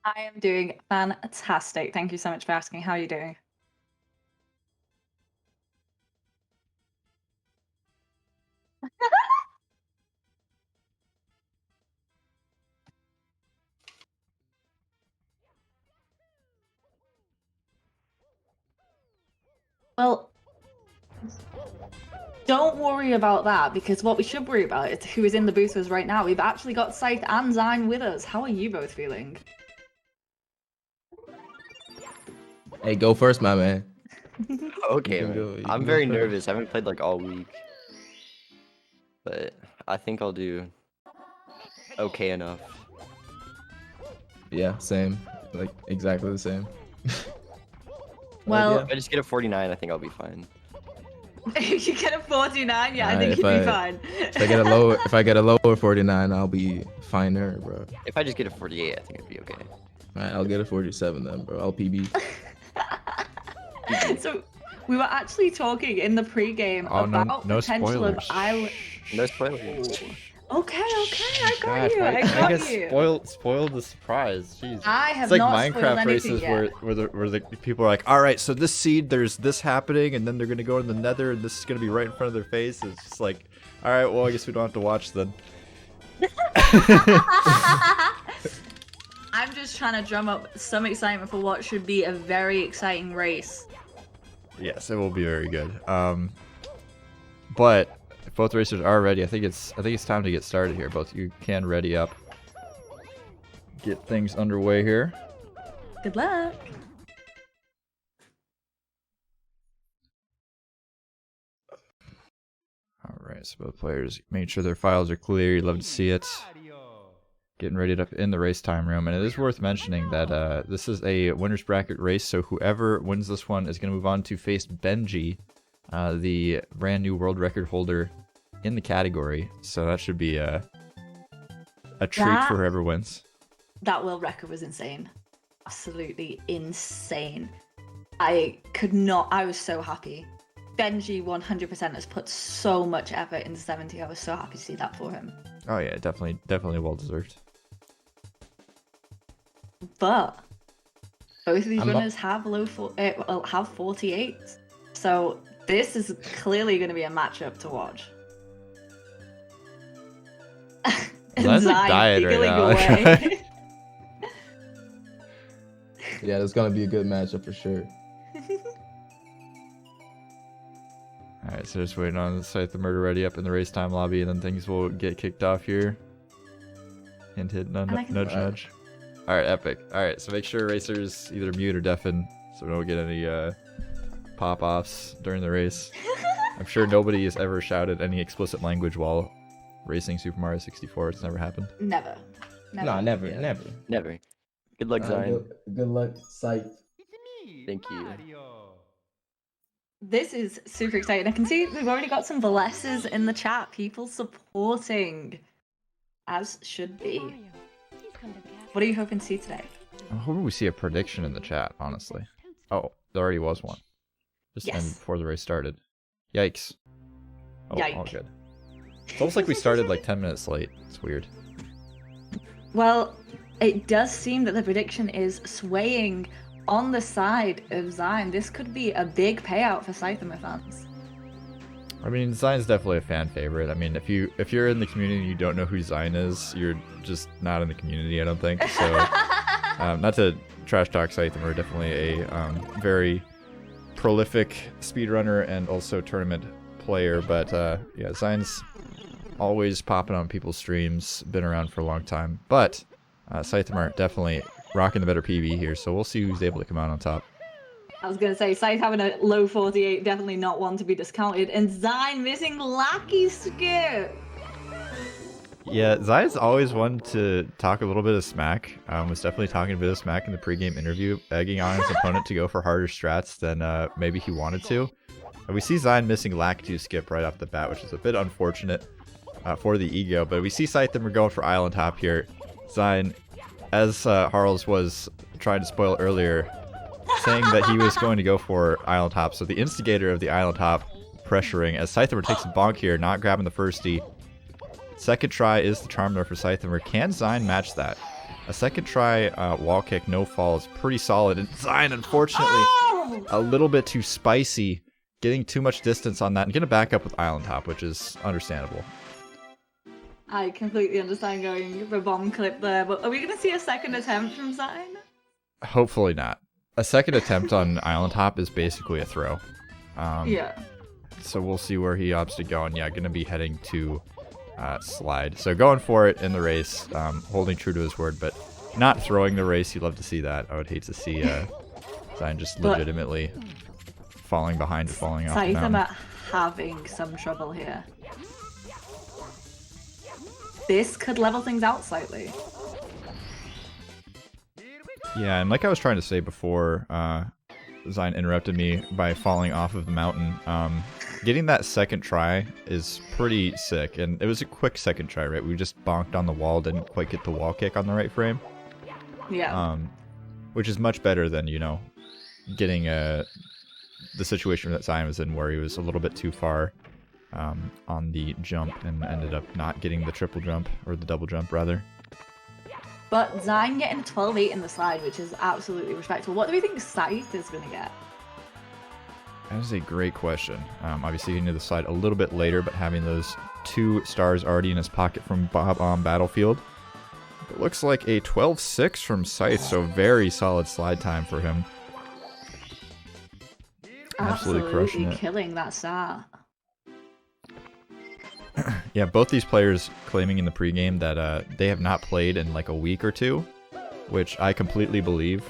I am doing fantastic. Thank you so much for asking. How are you doing? Well, don't worry about that because what we should worry about is who is in the booth with us right now. We've actually got Scythe and Xein with us. How are you both feeling? Hey, go first, my man. Okay, can man. go- you I'm can go very first. nervous. I haven't played like all week. But I think I'll do okay enough. Yeah, same. Like exactly the same. Well, If I just get a 49, I think I'll be fine. if you get a 49, yeah, I Alright, think if you'd be I- fine. if I get a lower 49, I'll be finer, bro. If I just get a 48, I think it'd be okay. Alright, I'll get a 47 then, bro. I'll PB. So we were actually talking in the pre-game Oh, about no potential of spoilers. island. No spoilers. Okay, I got Gosh, you. why I you got guys you. spoiled the surprise? Jeez. I have It's like not spoiled Minecraft anything races yet. where the people are like, all right, so this seed, there's this happening, and then they're gonna go in the Nether, and this is gonna be right in front of their face. It's just like, all right, well, I guess we don't have to watch then. I'm just trying to drum up some excitement for what should be a very exciting race. Yes, it will be very good. But if both racers are ready, I think it's time to get started here. Both you can ready up, get things underway here. Good luck. All right, so both players made sure their files are clear. You'd love to see it. Getting ready up in the race time room, and it is worth mentioning that this is a winners bracket race, so whoever wins this one is going to move on to face Benji, the brand new world record holder in the category. So that should be a treat for whoever wins. That world record was insane. Absolutely insane. I was so happy. Benji 100% has put so much effort into 70. I was so happy to see that for him. Oh yeah, definitely well deserved. But both of these I'm not- runners have have 48. So this is clearly going to be a matchup to watch. Mine's like Zai dying right giggling now. away. Yeah, it's gonna be a good matchup for sure. Alright, so just waiting on the Scythamer ready up in the race time lobby, and then things will get kicked off here. Hint, hint, And I nudge, can- nudge. Alright, epic. Alright, so make sure racers either mute or deafen, so we don't get any pop-offs during the race. I'm sure nobody has ever shouted any explicit language while racing Super Mario 64. It's never happened. Never. Never. Nah, never, Yeah. never. Never. Good luck, Zion. Good luck, Scythe. Thank you. This is super exciting. I can see we've already got some Valesses in the chat. People supporting. As should be. What are you hoping to see today? I'm hoping we see a prediction in the chat, honestly. Oh, there already was one. Just Yes. ended before the race started. Yikes. Oh, all Yike. good. It's almost like we started like 10 minutes late. It's weird. Well, it does seem that the prediction is swaying on the side of Zion. This could be a big payout for Scythamer fans. I mean, Zion's definitely a fan favorite. I mean, if you're in the community and you don't know who Zion is, you're just not in the community, I don't think. So, not to trash talk Scythamer, definitely a very prolific speedrunner and also tournament player. But yeah, Zion's always popping on people's streams, been around for a long time. But Scythamer definitely rocking the better PB here, so we'll see who's able to come out on top. I was going to say, Scythe having a low 48, definitely not one to be discounted. And Zion missing Lucky Skip. Yeah, Zion's always one to talk a little bit of smack. Was definitely talking a bit of smack in the pregame interview, egging on his opponent to go for harder strats than maybe he wanted to. And we see Zion missing Lakitu skip right off the bat, which is a bit unfortunate for the ego. But we see Scythamer going for Island Hop here. Zion, as Harles was trying to spoil earlier, saying that he was going to go for Island Hop. So the instigator of the Island Hop pressuring as Scythamer takes a bonk here, not grabbing the firstie. Second try is the charm there for Scythamer. Can Zion match that? A second try wall kick, no fall is pretty solid. And xein, unfortunately, Oh! a little bit too spicy. Getting too much distance on that and gonna back up with island hop, which is understandable. I completely understand going for bomb clip there, but are we going to see a second attempt from xein? Hopefully not. A second attempt on island hop is basically a throw. Yeah. So we'll see where he opts to go. And yeah, gonna be heading to slide. So going for it in the race, holding true to his word, but not throwing the race. You'd love to see that. I would hate to see xein just legitimately falling behind and falling off the mountain. Scythamer having some trouble here. This could level things out slightly. Yeah, and like I was trying to say before, xein interrupted me by falling off of the mountain. Getting that second try is pretty sick, and it was a quick second try, right? We just bonked on the wall, didn't quite get the wall kick on the right frame. Yeah. Which is much better than, you know, getting the situation that xein was in where he was a little bit too far on the jump and ended up not getting the triple jump, or the double jump rather. But xein getting a 12-8 in the slide, which is absolutely respectable. What do we think Scythe is going to get? That is a great question. Obviously getting to the slide a little bit later, but having those 2 stars already in his pocket from Bob on Battlefield. It looks like a 12-6 from Scythe, so very solid slide time for him. Absolutely crushing it. Killing that start. Yeah, both these players claiming in the pregame that they have not played in like a week or two, which I completely believe.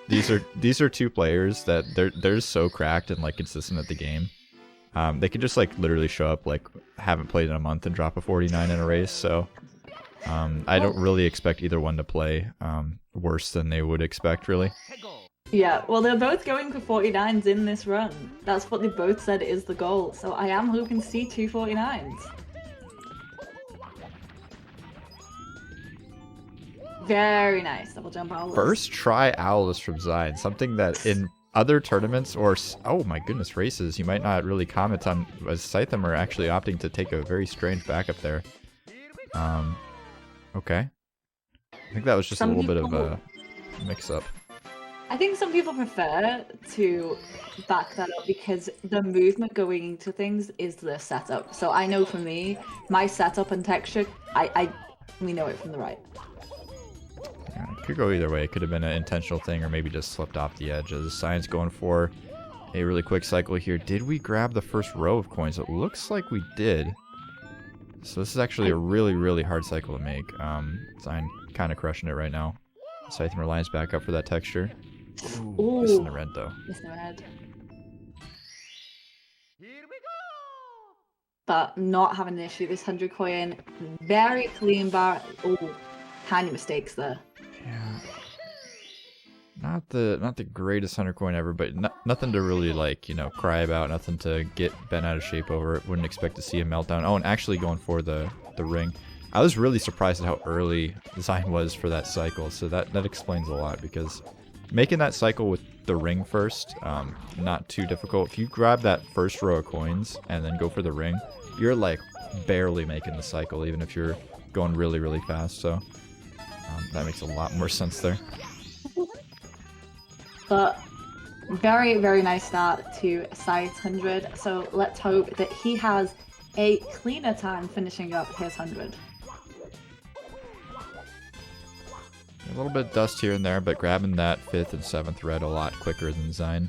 These are 2 players that they're so cracked and like consistent at the game. They could just like literally show up like haven't played in a month and drop a 49 in a race. So I don't really expect either one to play worse than they would expect, really. Yeah, well, they're both going for 49s in this run. That's what they both said is the goal. So I am hoping to see 2 49s. Very nice. Double jump Owlus. First try Owlus from xein. Something that in other tournaments or, oh my goodness, races, you might not really comment on, as Scythamer actually opting to take a very strange backup there. Okay. I think that was just a little bit of a mix-up. I think some people prefer to back that up because the movement going into things is the setup. So I know for me, my setup and texture, we know it from the right. Yeah, it could go either way. It could have been an intentional thing or maybe just slipped off the edge. As xein's going for a really quick cycle here. Did we grab the first row of coins? It looks like we did. So this is actually a really, really hard cycle to make. Xein kind of crushing it right now. Scythamer lines back up for that texture. Ooh, missing the red though. Missing the red. But not having an issue. This 100 coin, very clean bar. Oh, tiny mistakes there. Yeah. Not the greatest 100 coin ever, but nothing to really like, you know, cry about. Nothing to get bent out of shape over. Wouldn't expect to see a meltdown. Oh, and actually going for the ring. I was really surprised at how early xein was for that cycle. So that explains a lot, because making that cycle with the ring first, not too difficult. If you grab that first row of coins and then go for the ring, you're like barely making the cycle, even if you're going really, really fast. So that makes a lot more sense there. But very, very nice start to Scythe's 100. So let's hope that he has a cleaner time finishing up his 100. A little bit of dust here and there, but grabbing that 5th and 7th red a lot quicker than xein.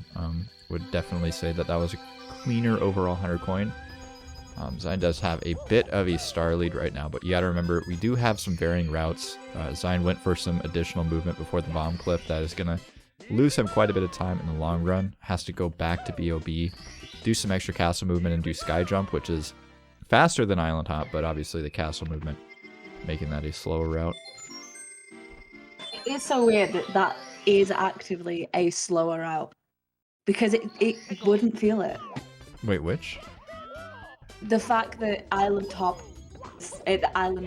Would definitely say that was a cleaner overall 100 coin. Xein does have a bit of a star lead right now, but you gotta remember, we do have some varying routes. Xein went for some additional movement before the bomb clip that is gonna lose him quite a bit of time in the long run. Has to go back to BOB, do some extra castle movement, and do sky jump, which is faster than island hop, but obviously the castle movement making that a slower route. It's so weird that is actively a slower route, because it wouldn't feel it. Wait, which? The fact that the island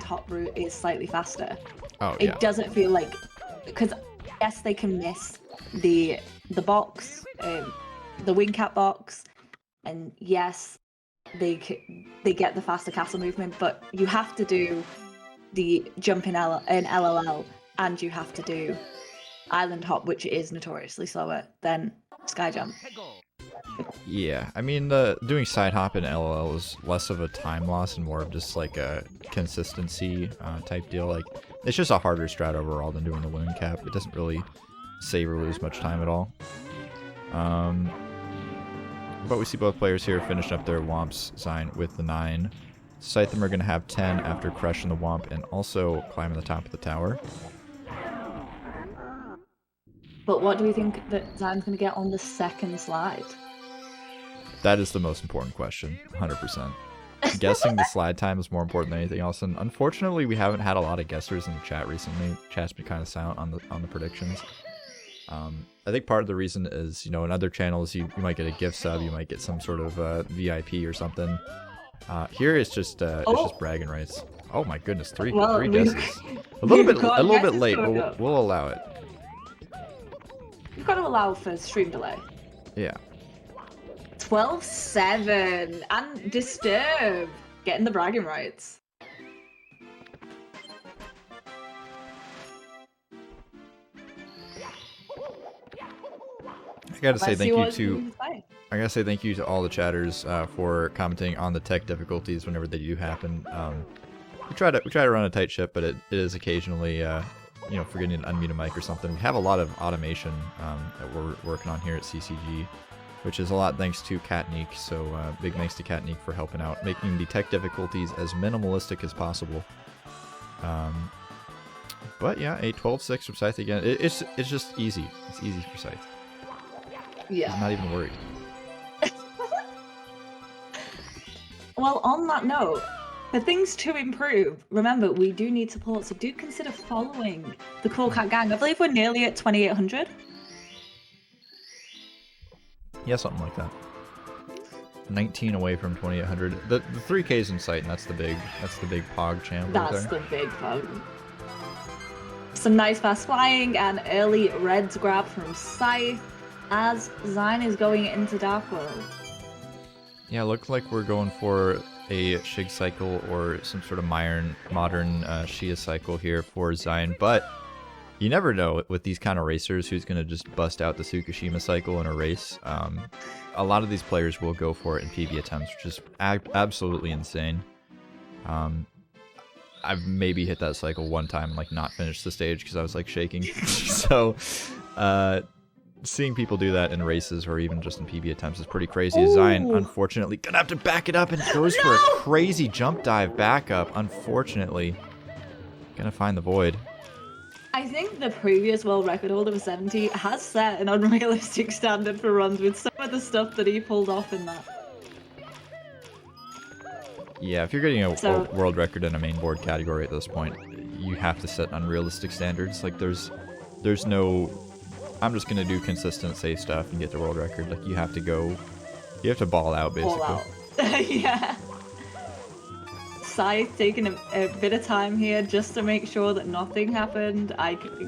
hop route is slightly faster. Oh, yeah. It doesn't feel like, because yes, they can miss the box, the wing cap box, and yes, they get the faster castle movement, but you have to do the jump in LOL and you have to do island hop, which is notoriously slower than sky jump. Yeah, I mean, doing side hop in LOL is less of a time loss and more of just like a consistency type deal. Like, it's just a harder strat overall than doing a loon cap. It doesn't really save or lose much time at all. But we see both players here finishing up their Womps sign with the 9. Scythamer are going to have 10 after crushing the Womp and also climbing the top of the tower. But what do we think that Zion's going to get on the second slide? That is the most important question, 100%. Guessing the slide time is more important than anything else, and unfortunately we haven't had a lot of guessers in the chat recently. Chat's been kind of silent on the predictions. I think part of the reason is, you know, in other channels you might get a gift sub, you might get some sort of VIP or something. Here it's just bragging rights. Oh my goodness, three guesses. A little bit late, but we'll allow it. You've got to allow for stream delay. Yeah. 12-7 and Disturb getting the bragging rights. I gotta say thank you to all the chatters for commenting on the tech difficulties whenever they do happen. We try to run a tight ship, but it is occasionally you know, forgetting to unmute a mic or something. We have a lot of automation that we're working on here at CCG, which is a lot thanks to Catneek. So big thanks to Catneek for helping out, making the tech difficulties as minimalistic as possible. But yeah, a 12-6 from Scythe again. It's just easy. It's easy for Scythe. Yeah. He's not even worried. Well, on that note, for things to improve, remember, we do need support, so do consider following the Cool Cat Gang. I believe we're nearly at 2,800. Yeah, something like that. 19 away from 2,800. The 3K's in sight, and that's the big Pog champ. That's the big Pog. Some nice fast flying and early reds grab from Scythe as Xein is going into Dark World. Yeah, looks like we're going for a Shig cycle or some sort of modern Shia cycle here for Xein, but you never know with these kind of racers who's going to just bust out the Tsukushima cycle in a race. A lot of these players will go for it in PB attempts, which is absolutely insane. I've maybe hit that cycle one time and like not finished the stage because I was like shaking. So seeing people do that in races or even just in PB attempts is pretty crazy. Xein, unfortunately, gonna have to back it up and goes for a crazy jump dive back up. Unfortunately, gonna find the void. I think the previous world record holder of 70 has set an unrealistic standard for runs with some of the stuff that he pulled off in that. Yeah, if you're getting a world record in a main board category at this point, you have to set unrealistic standards. Like there's no, I'm just gonna do consistent safe stuff and get the world record. Like you have to ball out basically. Ball out. Yeah. Scythe taking a bit of time here just to make sure that nothing happened.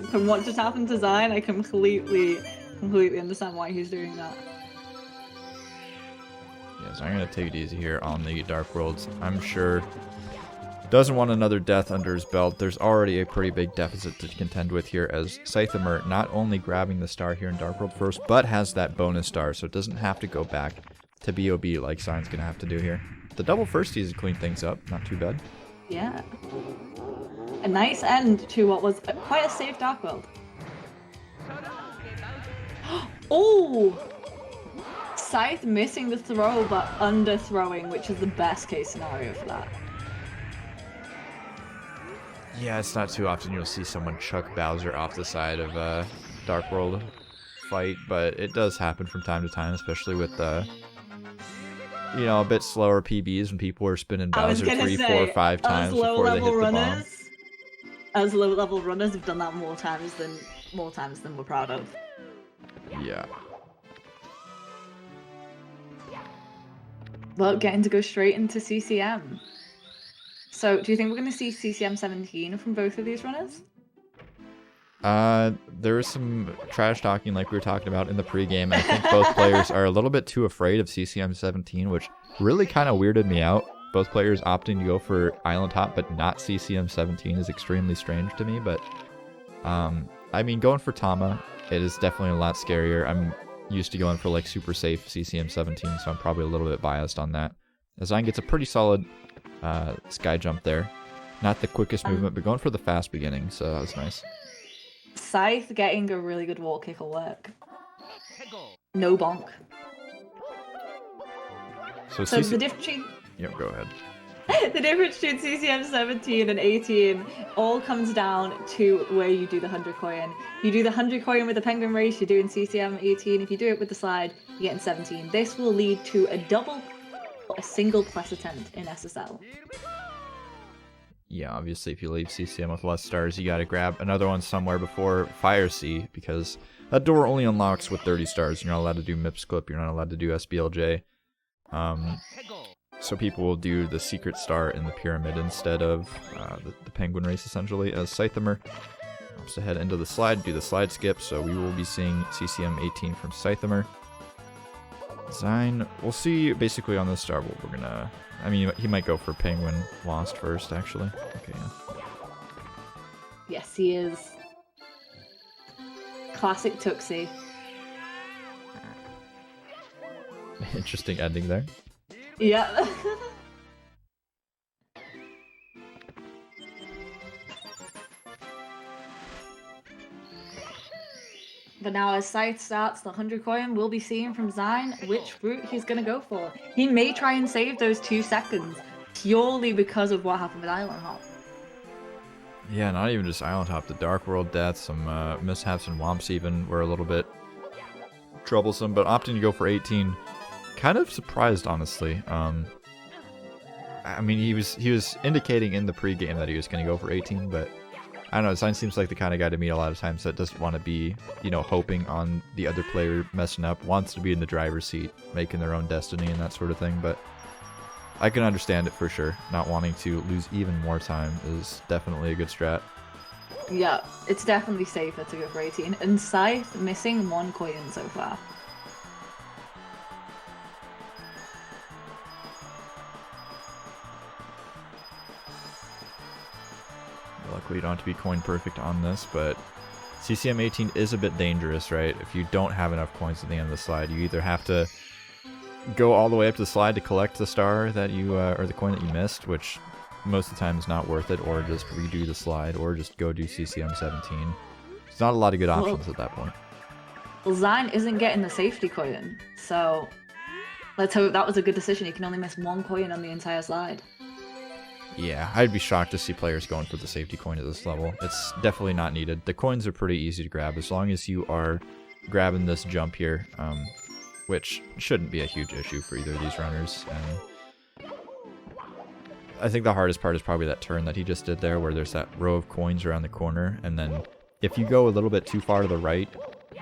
From what just happened to Xein, I completely understand why he's doing that. Yeah, so I'm gonna take it easy here on the Dark Worlds. I'm sure doesn't want another death under his belt. There's already a pretty big deficit to contend with here as Scythamer not only grabbing the star here in Dark World first, but has that bonus star, so it doesn't have to go back to BOB like Xein's gonna have to do here. The double firsties to clean things up, not too bad. Yeah. A nice end to what was quite a safe Dark World. Oh! Scythe missing the throw, but underthrowing, which is the best case scenario for that. Yeah, it's not too often you'll see someone chuck Bowser off the side of a Dark World fight, but it does happen from time to time, especially with you know, a bit slower PBs when people are spinning Bowser 3, 4, 5 times before they hit the bomb. As low-level runners have done that more times than we're proud of. Yeah. Well, getting to go straight into CCM. So, do you think we're going to see CCM 17 from both of these runners? There is some trash talking like we were talking about in the pregame. I think both players are a little bit too afraid of CCM 17, which really kind of weirded me out. Both players opting to go for Island Hop, but not CCM 17 is extremely strange to me, but I mean, going for Tama, it is definitely a lot scarier. I'm used to going for like super safe CCM 17, so I'm probably a little bit biased on that. Xein gets a pretty solid sky jump there. Not the quickest movement, but going for the fast beginning, so that was nice. Scythe getting a really good wall kick will work. No bonk. So the difference between yeah, go ahead. the difference between CCM 17 and 18 all comes down to where you do the 100 coin. You do the 100 coin with the penguin race, you're doing CCM 18. If you do it with the slide, you're getting 17. This will lead to a single plus attempt in SSL. Yeah, obviously if you leave CCM with less stars, you gotta grab another one somewhere before Fire C, because that door only unlocks with 30 stars. You're not allowed to do MIPS clip, you're not allowed to do SBLJ. So people will do the secret star in the pyramid instead of the penguin race, essentially, as Scythamer opts to head into the slide, do the slide skip, so we will be seeing CCM 18 from Scythamer. Xein, we'll see basically on this star, but we're gonna... I mean, he might go for penguin lost first, actually. Okay, yeah. Yes, he is. Classic Tuxie. Interesting ending there. Yeah. But now as Scythe starts the 100 coin, we'll be seeing from Xein which route he's going to go for. He may try and save those 2 seconds purely because of what happened with Island Hop. Yeah, not even just Island Hop. The Dark World death, some mishaps and womps even were a little bit troublesome, but opting to go for 18, kind of surprised, honestly. I mean, he was indicating in the pregame that he was going to go for 18, but I don't know, Xein seems like the kind of guy to me a lot of times that doesn't want to be, you know, hoping on the other player messing up, wants to be in the driver's seat, making their own destiny and that sort of thing, but I can understand it for sure. Not wanting to lose even more time is definitely a good strat. Yeah, it's definitely safer to go for 18, and Scythe missing 1 coin so far. Luckily, you don't have to be coin perfect on this, but CCM 18 is a bit dangerous, right? If you don't have enough coins at the end of the slide, you either have to go all the way up to the slide to collect the star that you, or the coin that you missed, which most of the time is not worth it, or just redo the slide, or just go do CCM 17. There's not a lot of good options at that point. Well, Xein isn't getting the safety coin, so let's hope that was a good decision. He can only miss 1 coin on the entire slide. Yeah, I'd be shocked to see players going for the safety coin at this level. It's definitely not needed. The coins are pretty easy to grab as long as you are grabbing this jump here, which shouldn't be a huge issue for either of these runners. And I think the hardest part is probably that turn that he just did there, where there's that row of coins around the corner, and then if you go a little bit too far to the right,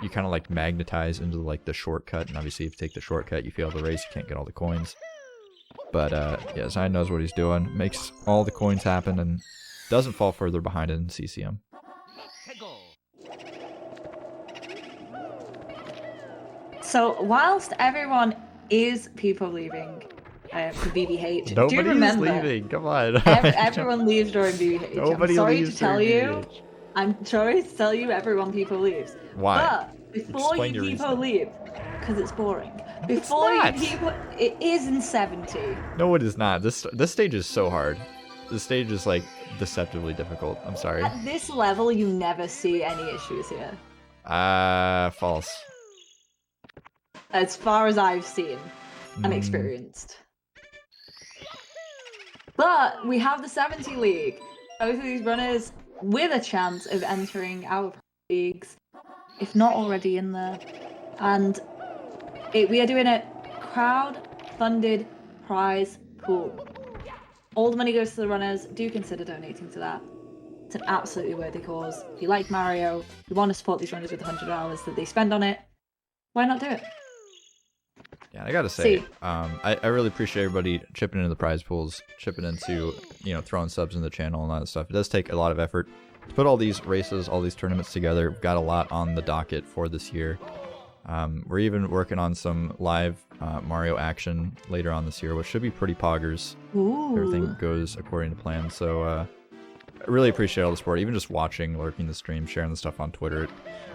you kind of like magnetize into like the shortcut, and obviously if you take the shortcut, you fail the race, you can't get all the coins. But yeah, Xein knows what he's doing, makes all the coins happen, and doesn't fall further behind in CCM. So whilst everyone is people leaving for BBH, Nobody's do remember, leaving, come on. everyone leaves during BBH. Nobody I'm sorry leaves to tell during you. BBH. I'm sorry to tell you, everyone people leaves. Why? But before Explain you your people reasoning. leave, because it's boring. Before you not. people, it is in 70. No, it is not. This stage is so hard. This stage is like deceptively difficult. I'm sorry. At this level, you never see any issues here. False. As far as I've seen and Mm. experienced. But we have the 70 League. Both of these runners with a chance of entering our leagues, if not already in there. And we are doing a crowd-funded prize pool. All the money goes to the runners. Do consider donating to that. It's an absolutely worthy cause. If you like Mario, you want to support these runners with $100 that they spend on it, why not do it? Yeah, I gotta say, I really appreciate everybody chipping into the prize pools, chipping into, you know, throwing subs in the channel and all that stuff. It does take a lot of effort to put all these races, all these tournaments together. We've got a lot on the docket for this year. We're even working on some live Mario action later on this year, which should be pretty poggers. Ooh. Everything goes according to plan. So really appreciate all the support. Even just watching, lurking the stream, sharing the stuff on Twitter, it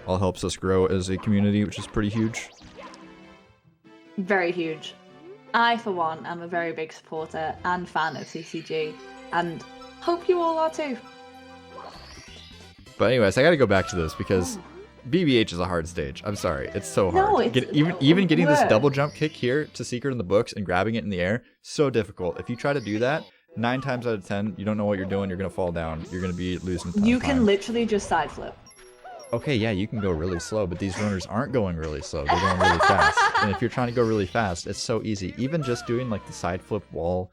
all helps us grow as a community, which is pretty huge. Very huge. I, for one, am a very big supporter and fan of CCG, and hope you all are too. But anyways, I gotta go back to this because BBH is a hard stage. I'm sorry, it's so hard. No, it's even getting this work. double jump kick here to Secret in the books and grabbing it in the air, so difficult. If you try to do that, 9 times out of 10, you don't know what you're doing. You're gonna fall down. You're gonna be losing. You can literally just side flip. Okay, yeah, you can go really slow, but these runners aren't going really slow. They're going really fast. And if you're trying to go really fast, it's so easy. Even just doing like the side flip wall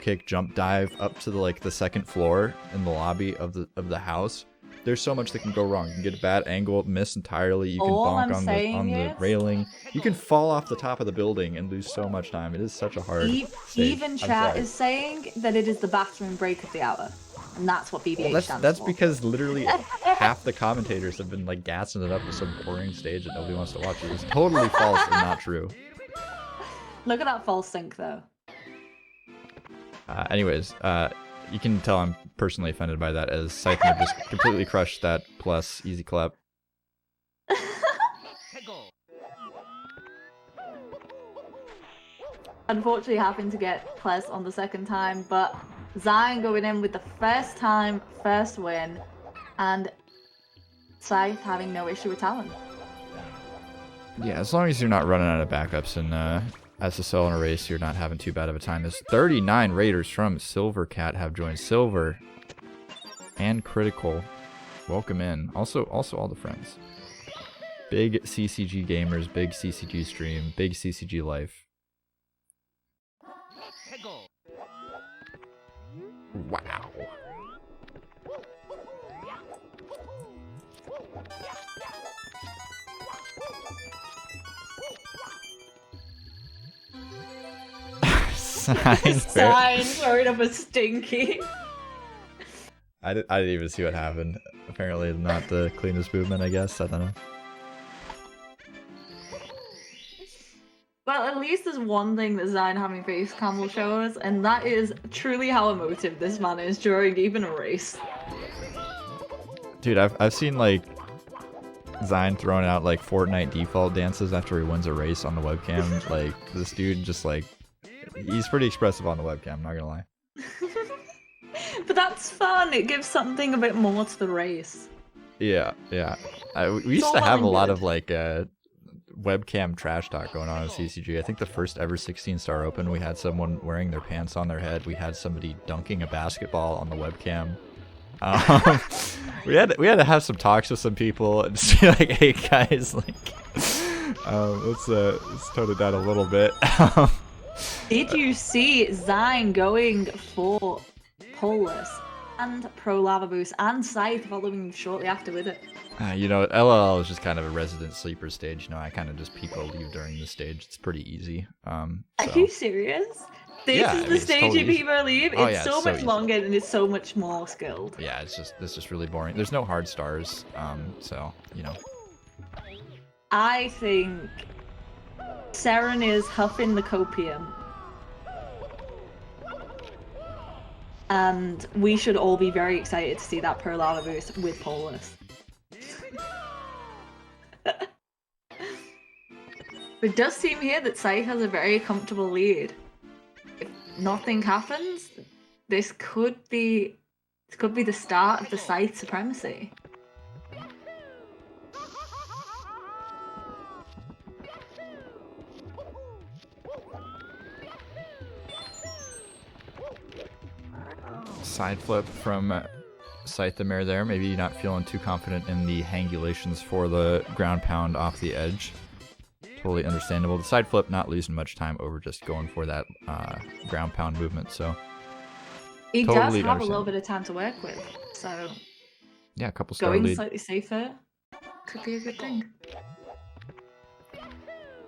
kick, jump dive up to the second floor in the lobby of the house. There's so much that can go wrong. You can get a bad angle, miss entirely. You can bonk on the railing. You can fall off the top of the building and lose so much time. It is such a hard stage. Even chat is saying that it is the bathroom break of the hour. And that's what BBH stands that's for. because literally half the commentators have been like gassing it up with some boring stage that nobody wants to watch. It is totally false and not true. Look at that false sync though. Anyways, you can tell I'm personally offended by that as Scythamer just completely crushed that plus easy clap. Unfortunately happened to get Ples on the second time, but Xein going in with the first time, first win, and Scythe having no issue with talent. Yeah, as long as you're not running out of backups and SSL in a race, you're not having too bad of a time. As 39 raiders from Silver Cat have joined. Silver and Critical, welcome in. Also all the friends. Big CCG gamers, big CCG stream, big CCG life. Wow. Sign throwing up a stinky. I didn't even see what happened. Apparently not the cleanest movement, I guess. I don't know. Well, at least there's one thing that Xein having face cam will show us, and that is truly how emotive this man is during even a race. Dude, I've seen like Xein throwing out like Fortnite default dances after he wins a race on the webcam. Like this dude just like he's pretty expressive on the webcam, I'm not gonna lie. But that's fun. It gives something a bit more to the race. Yeah. We used to have a lot of like webcam trash talk going on in CCG. I think the first ever 16-star open, we had someone wearing their pants on their head. We had somebody dunking a basketball on the webcam. We had to have some talks with some people and just be like, hey guys, like let's tone it down a little bit. Did you see Xein going for Polus and Pro Lava Boost and Scythe following shortly after with it? You know, LLL is just kind of a resident sleeper stage. You know, I kind of just peek leave during the stage. It's pretty easy. Are you serious? This is the stage you peek leave? It's so much longer and it's so much more skilled. Yeah, it's just really boring. There's no hard stars, so, you know. I think Seren is huffing the copium. And we should all be very excited to see that Pro Lava Boost with Polus. It does seem here that Scythe has a very comfortable lead. If nothing happens, this could be the start of the Scythe supremacy. Side flip from Scythamer there. Maybe not feeling too confident in the hangulations for the ground pound off the edge. Totally understandable. The side flip not losing much time over just going for that ground pound movement. So he does have a little bit of time to work with. So yeah, a couple star going lead. Slightly safer could be a good thing.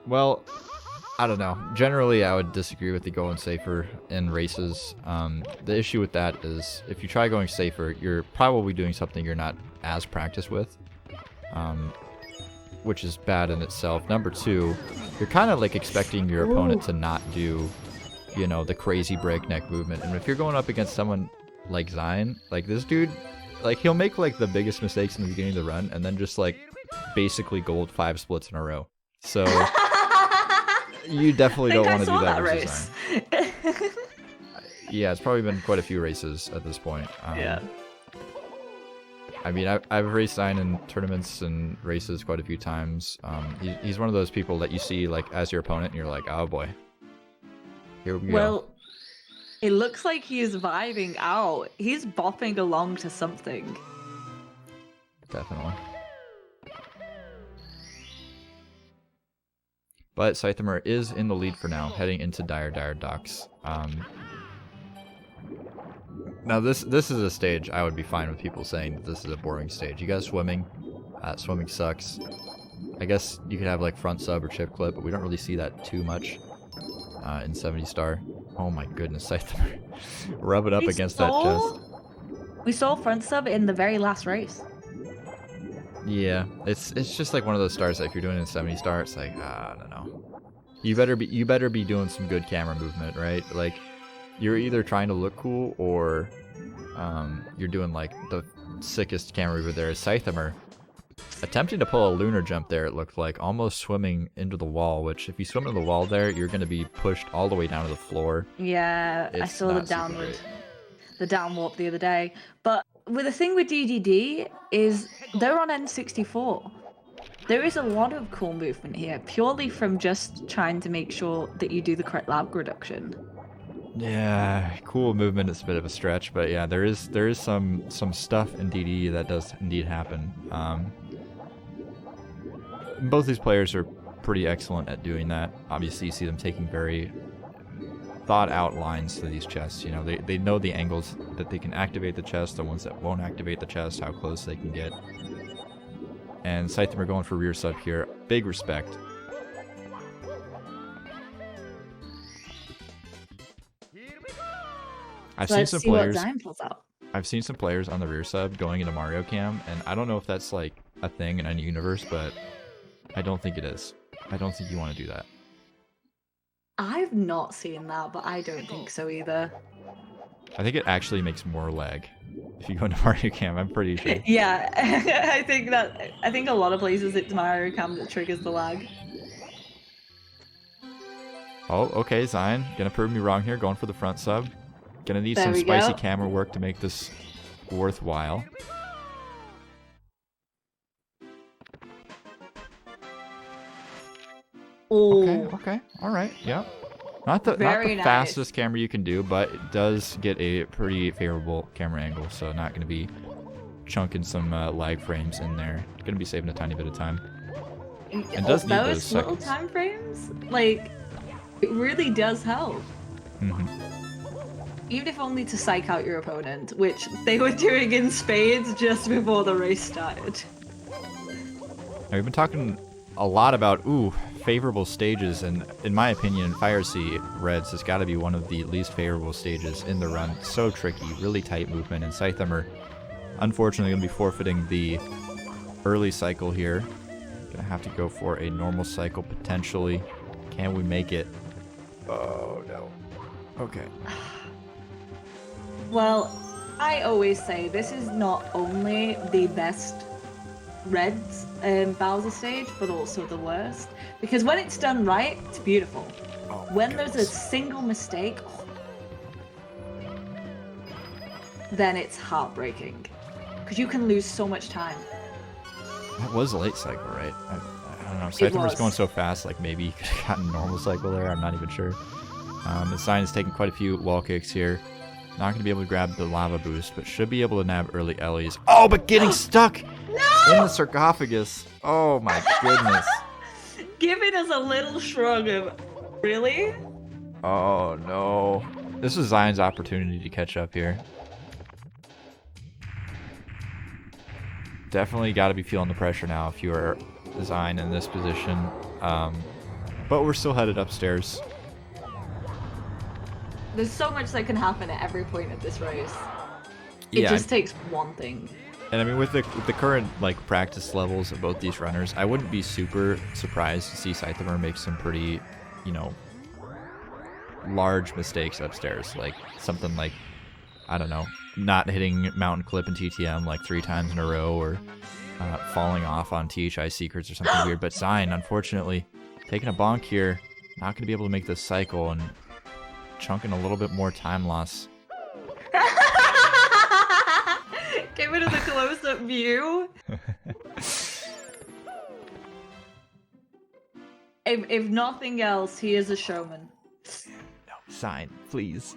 Well, I don't know. Generally, I would disagree with the going safer in races. The issue with that is if you try going safer, you're probably doing something you're not as practiced with, which is bad in itself. Number two, you're kind of like expecting your opponent to not do, you know, the crazy breakneck movement. And if you're going up against someone like xein, like this dude, like he'll make like the biggest mistakes in the beginning of the run, and then just like basically gold 5 splits in a row. So you definitely don't want to do that versus xein. Yeah, it's probably been quite a few races at this point. Yeah. I mean, I've raced xein in tournaments and races quite a few times. He's one of those people that you see like as your opponent, and you're like, oh boy, here we go. Well, it looks like he's vibing out. He's bopping along to something. Definitely. But Scythamer is in the lead for now, heading into Dire Docks. Now this is a stage I would be fine with people saying that this is a boring stage. You got swimming. Swimming sucks. I guess you could have like front sub or chip clip, but we don't really see that too much in 70 star. Oh my goodness, Scythamer. Rub it up against that chest. We saw front sub in the very last race. Yeah, it's just like one of those stars that if you're doing it in 70 star, it's like, I don't know. You better be doing some good camera movement, right? Like, you're either trying to look cool or you're doing like the sickest camera movement there. Scythamer attempting to pull a lunar jump there, it looked like, almost swimming into the wall, which if you swim into the wall there, you're going to be pushed all the way down to the floor. Yeah, I saw the down warp the other day. But the thing with DDD is they're on N64. There is a lot of cool movement here, purely from just trying to make sure that you do the correct lag reduction. Yeah, cool movement is a bit of a stretch, but yeah, there is some stuff in DDD that does indeed happen. Both these players are pretty excellent at doing that. Obviously, you see them taking very thought out lines to these chests. You know, they know the angles that they can activate the chest, the ones that won't activate the chest, how close they can get. And Scythamer going for rear sub here. Big respect. I've seen some players on the rear sub going into Mario Cam, and I don't know if that's like a thing in any universe, but I don't think it is. I don't think you want to do that. I've not seen that, but I don't think so either. I think it actually makes more lag if you go into Mario Cam, I'm pretty sure. Yeah, I think a lot of places it's Mario Cam that triggers the lag. Oh, okay, xein. Gonna prove me wrong here, going for the front sub. Gonna need some spicy camera work to make this worthwhile. Oh. Okay, alright, yeah. Not the fastest camera you can do, but it does get a pretty favorable camera angle, so not gonna be chunking some lag frames in there. Gonna be saving a tiny bit of time. And does need those little seconds. time frames, like, it really does help. Even if only to psych out your opponent, which they were doing in spades just before the race started. Now, we've been talking a lot about, favorable stages, and in my opinion, Fire Sea Reds has got to be one of the least favorable stages in the run. So tricky, really tight movement, and Scythamer, unfortunately, going to be forfeiting the early cycle here. Going to have to go for a normal cycle, potentially. Can we make it? Oh, no. Okay. Well, I always say this is not only the best Reds Bowser stage, but also the worst. Because when it's done right, it's beautiful. When there's a single mistake, then it's heartbreaking. Because you can lose so much time. That was a late cycle, right? I don't know. Scythamer's going so fast, like maybe he could have gotten a normal cycle there. I'm not even sure. The xein is taking quite a few wall kicks here. Not going to be able to grab the lava boost, but should be able to nab early Ellies. Oh, but getting stuck in the sarcophagus. Oh my goodness. Giving us a little shrug of, really? Oh no. This is xein's opportunity to catch up here. Definitely got to be feeling the pressure now if you are xein in this position. But we're still headed upstairs. There's so much that can happen at every point of this race. It just takes one thing. And I mean, with the current like practice levels of both these runners, I wouldn't be super surprised to see Scythamer make some pretty, large mistakes upstairs. Like something like I don't know, not hitting Mountain Clip and TTM like 3 times in a row, or falling off on THI Secrets or something weird. But xein, unfortunately, taking a bonk here, not going to be able to make this cycle, and chunking a little bit more time loss. Get rid of the close-up view. If nothing else, he is a showman. No, xein, please.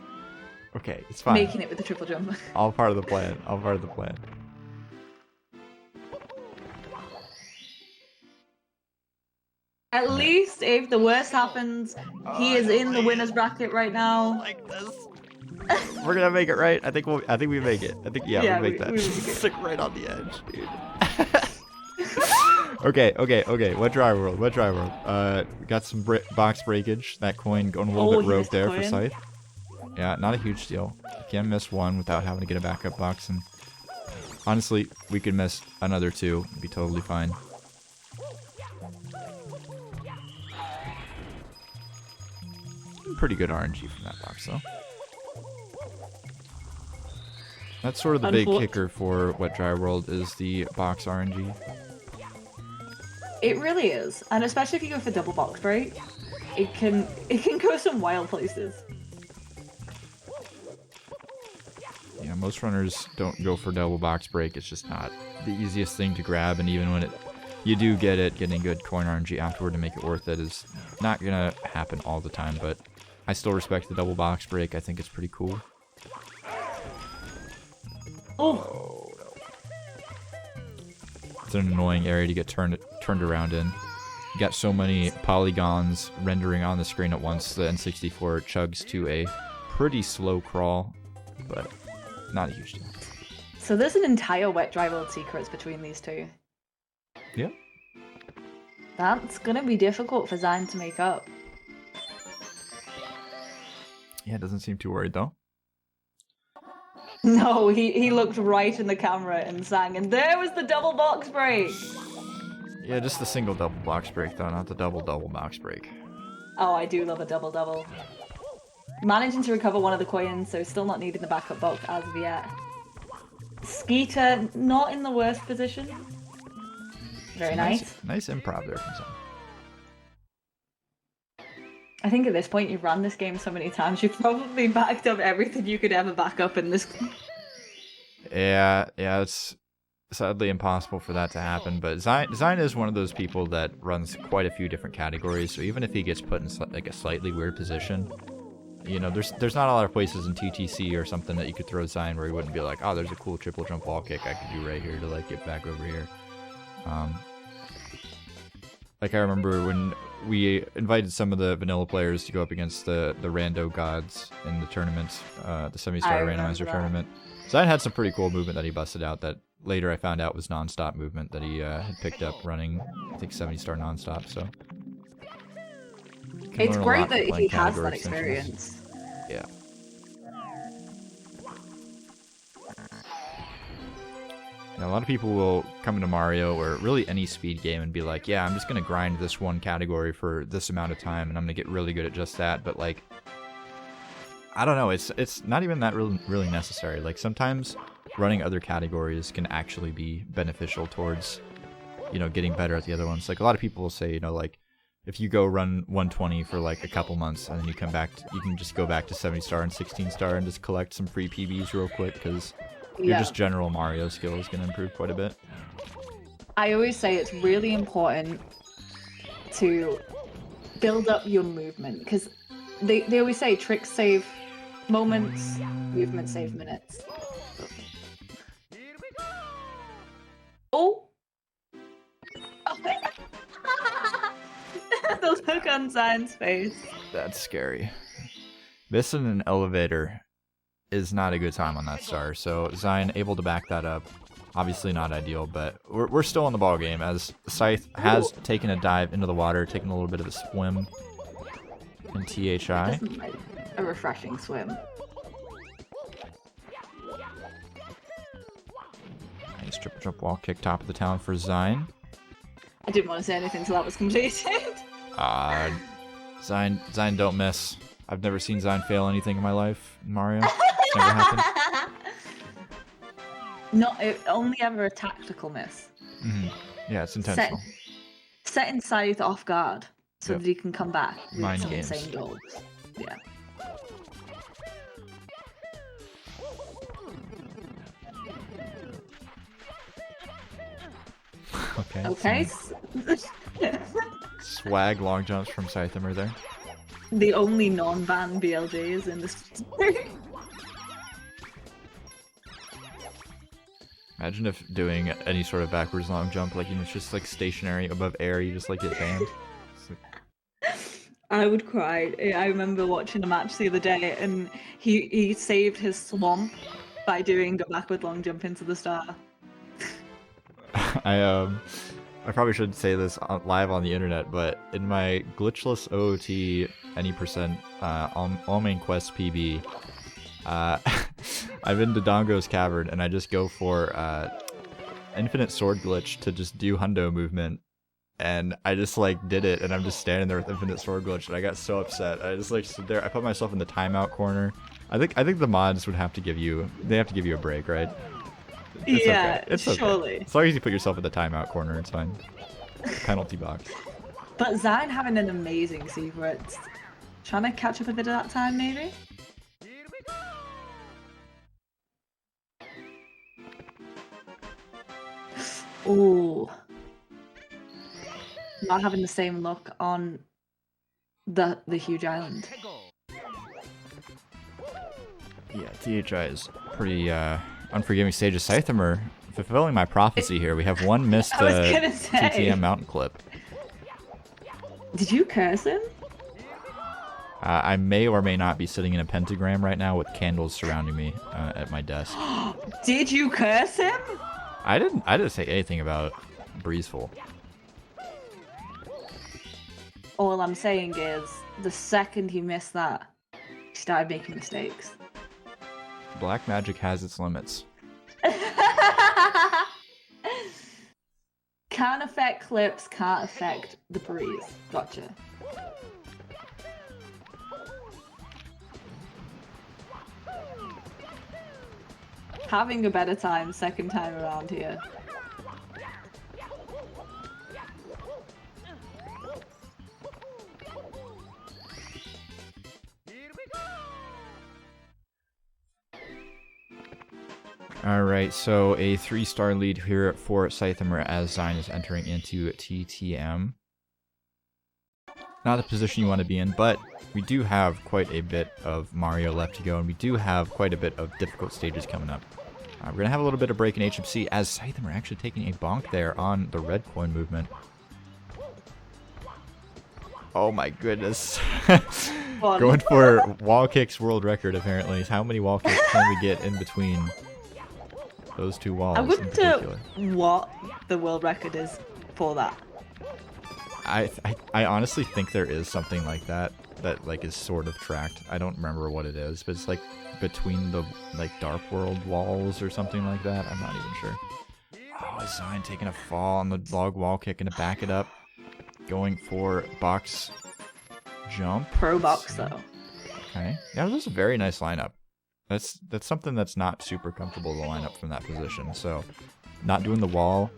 Okay, it's fine. Making it with the triple jump. All part of the plan. All part of the plan. At least if the worst happens, he is in the winner's bracket right now. Like this. We're gonna make it, right? I think we make it. I think we make that. It's like right on the edge, dude. Okay. What dry world? We got some box breakage. That coin going a little bit rogue there for Scythe. Yeah, not a huge deal. You can miss one without having to get a backup box, and honestly, we could miss another 2. It'd be totally fine. Pretty good RNG from that box, though. That's sort of the big kicker for Wet Dry World, is the box RNG. It really is, and especially if you go for double box break, it can go some wild places. Yeah, most runners don't go for double box break. It's just not the easiest thing to grab, and even when you do get it, getting good coin RNG afterward to make it worth it is not gonna happen all the time. But I still respect the double box break. I think it's pretty cool. Oh, it's an annoying area to get turned around in. You got so many polygons rendering on the screen at once. The N64 chugs to a pretty slow crawl, but not a huge deal. So there's an entire Wet Dry World secrets between these two. Yep. That's gonna be difficult for xein to make up. Yeah, doesn't seem too worried though. No, he looked right in the camera and sang, and there was the double box break! Yeah, just the single double box break though, not the double box break. Oh, I do love a double. Managing to recover one of the coins, so still not needing the backup box as of yet. Skeeter, not in the worst position. Very nice. Nice improv there from Xein. I think at this point you've run this game so many times, you've probably backed up everything you could ever back up in this. Yeah, it's sadly impossible for that to happen, but xein is one of those people that runs quite a few different categories, so even if he gets put in like a slightly weird position, you know, there's not a lot of places in TTC or something that you could throw xein where he wouldn't be like, oh, there's a cool triple jump wall kick I could do right here to like get back over here. Like I remember when we invited some of the vanilla players to go up against the rando gods in the tournament, the semi-star randomizer tournament. xein had some pretty cool movement that he busted out that later I found out was non-stop movement that he had picked up running, I think 70-star non-stop, so. It's great that he has that experience. Yeah. A lot of people will come into Mario or really any speed game and be like, yeah, I'm just going to grind this one category for this amount of time and I'm going to get really good at just that. But like, I don't know, it's not even that really necessary. Like sometimes running other categories can actually be beneficial towards, you know, getting better at the other ones. Like a lot of people will say, you know, like if you go run 120 for like a couple months and then you come back, you can just go back to 70-star and 16-star and just collect some free PBs real quick because your just general Mario skill is going to improve quite a bit. I always say it's really important to build up your movement because they always say tricks save moments, movement save minutes. Oh! The look on xein's face. That's scary. Missing an elevator is not a good time on that star, so xein able to back that up. Obviously not ideal, but we're still in the ball game as Scythe has taken a dive into the water, taken a little bit of a swim in THI. Like a refreshing swim. Nice triple jump wall kick top of the town for xein. I didn't want to say anything until that was completed. Xein don't miss. I've never seen xein fail anything in my life in Mario. Never happened. only ever a tactical miss. Yeah, it's intentional. Setting Scythe off guard so Yep. that he can come back with Mind some games. insane goals. Yeah. Okay. Okay. Swag long jumps from Scythamer there. The only non-ban BLJs in this. Imagine if doing any sort of backwards long jump, like, it's just like stationary above air, you just like get banned. I would cry. I remember watching a match the other day, and he saved his swamp by doing a backward long jump into the star. I probably shouldn't say this live on the internet, but in my glitchless OOT any percent all main quest PB, I've been to Dongo's Cavern and I just go for infinite sword glitch to just do hundo movement, and I just like did it, and I'm just standing there with infinite sword glitch, and I got so upset. I just like stood there. I put myself in the timeout corner. I think the mods would have to give you a break, right? It's Yeah, okay. It's okay. surely. As long as you put yourself in the timeout corner, it's fine. Penalty box. But xein having an amazing secret. Trying to catch up a bit of that time, maybe? Ooh. Not having the same look on the huge island. Yeah, THI is pretty unforgiving stage of Scythamer. Fulfilling my prophecy here, we have one missed I was gonna say. TTM mountain clip. Did you curse him? I may or may not be sitting in a pentagram right now with candles surrounding me at my desk. Did you curse him? I didn't say anything about Breezeful. All I'm saying is, the second he missed that, he started making mistakes. Black magic has its limits. Can't affect clips, can't affect the breeze. Gotcha. Having a better time second time around here. Alright, so a 3-star lead here for Scythamer as xein is entering into TTM. Not the position you want to be in, but we do have quite a bit of Mario left to go, and we do have quite a bit of difficult stages coming up. We're going to have a little bit of break in HMC as Scythamer actually taking a bonk there on the red coin movement. Oh my goodness. Going for wall kicks world record apparently. How many wall kicks can we get in between those two walls? I wouldn't know what the world record is for that. I honestly think there is something like that like is sort of tracked. I don't remember what it is, but it's like between the like Dark World walls or something like that. I'm not even sure. Oh, xein taking a fall on the log wall kick and to back it up. Going for box jump. Pro box though. Okay. Yeah, this is a very nice lineup. That's something that's not super comfortable to line up from that position. So not doing the wall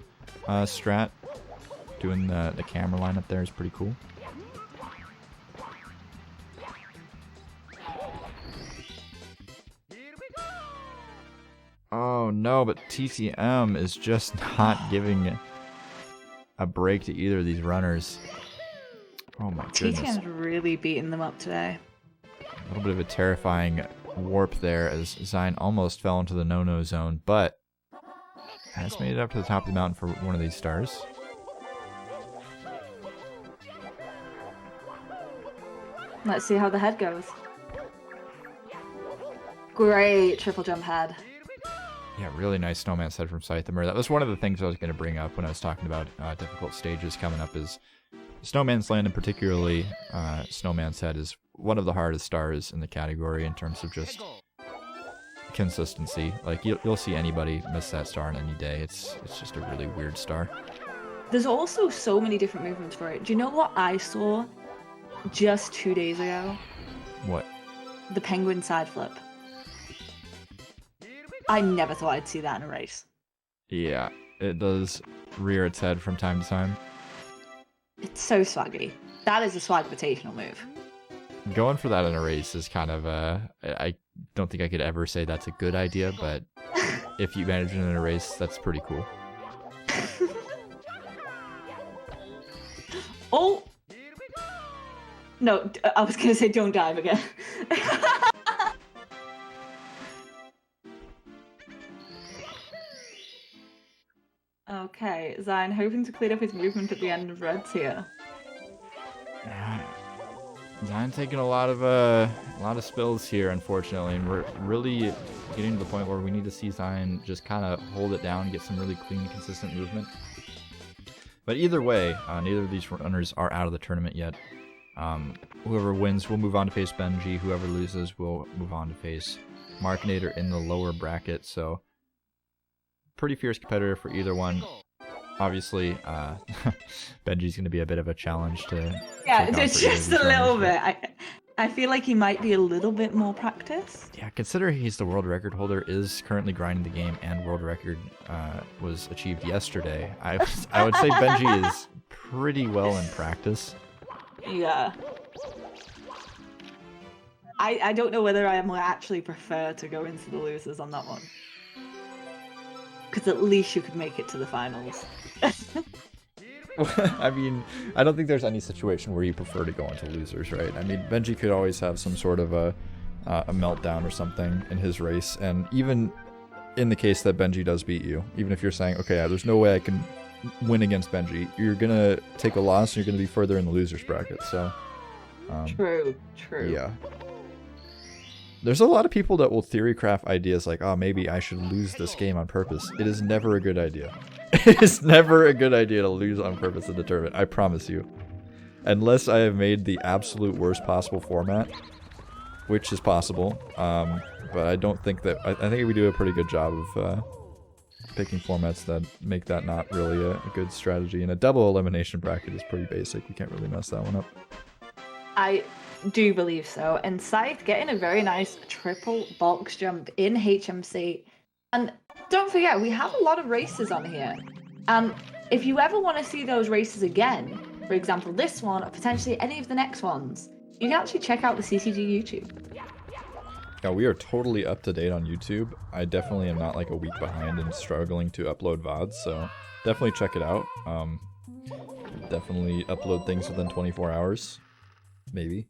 strat. Doing the camera lineup there is pretty cool. Oh no, but TTM is just not giving a break to either of these runners. Oh my goodness. TTM's really beating them up today. A little bit of a terrifying warp there as xein almost fell into the no-no zone, but has made it up to the top of the mountain for one of these stars. Let's see how the head goes. Great triple jump head. Yeah, really nice snowman's head from Scythamer. That was one of the things I was going to bring up when I was talking about difficult stages coming up is Snowman's Land, and particularly Snowman's Head, is one of the hardest stars in the category in terms of just consistency. Like, you'll see anybody miss that star on any day. It's just a really weird star. There's also so many different movements for it. Do you know what I saw just 2 days ago? What? The penguin side flip. I never thought I'd see that in a race. Yeah, it does rear its head from time to time. It's so swaggy. That is a swagvitational move. Going for that in a race is kind of I don't think I could ever say that's a good idea, but if you manage it in a race, that's pretty cool. Oh! No, I was gonna say don't dive again. Okay, Xein hoping to clear up his movement at the end of Red's here. Xein taking a lot of spills here, unfortunately, and we're really getting to the point where we need to see Xein just kind of hold it down and get some really clean, consistent movement. But either way, neither of these runners are out of the tournament yet. Whoever wins will move on to face Benji. Whoever loses will move on to face Markinator in the lower bracket. So, pretty fierce competitor for either one. Obviously, Benji's going to be a bit of a challenge to. Yeah, take on it's for either of just these a little runners, bit. I feel like he might be a little bit more practiced. Yeah, considering he's the world record holder, is currently grinding the game, and world record was achieved yesterday. I would say Benji is pretty well in practice. Yeah. I don't know whether I will actually prefer to go into the losers on that one. Because at least you could make it to the finals. I mean, I don't think there's any situation where you prefer to go into losers, right? I mean, Benji could always have some sort of a meltdown or something in his race, and even in the case that Benji does beat you, even if you're saying, okay, there's no way I can win against Benji, you're gonna take a loss and you're gonna be further in the losers bracket, so... True. Yeah. There's a lot of people that will theory craft ideas like, oh, maybe I should lose this game on purpose. It is never a good idea. It is never a good idea to lose on purpose in the tournament, I promise you. Unless I have made the absolute worst possible format, which is possible. But I don't think that... I think we do a pretty good job of picking formats that make that not really a good strategy. And a double elimination bracket is pretty basic. We can't really mess that one up. I do believe so. And Scythe getting a very nice triple box jump in HMC. And don't forget, we have a lot of races on here. And if you ever want to see those races again, for example, this one, or potentially any of the next ones, you can actually check out the CCG YouTube. Yeah, we are totally up to date on YouTube. I definitely am not like a week behind and struggling to upload VODs, so definitely check it out. Definitely upload things within 24 hours. Maybe.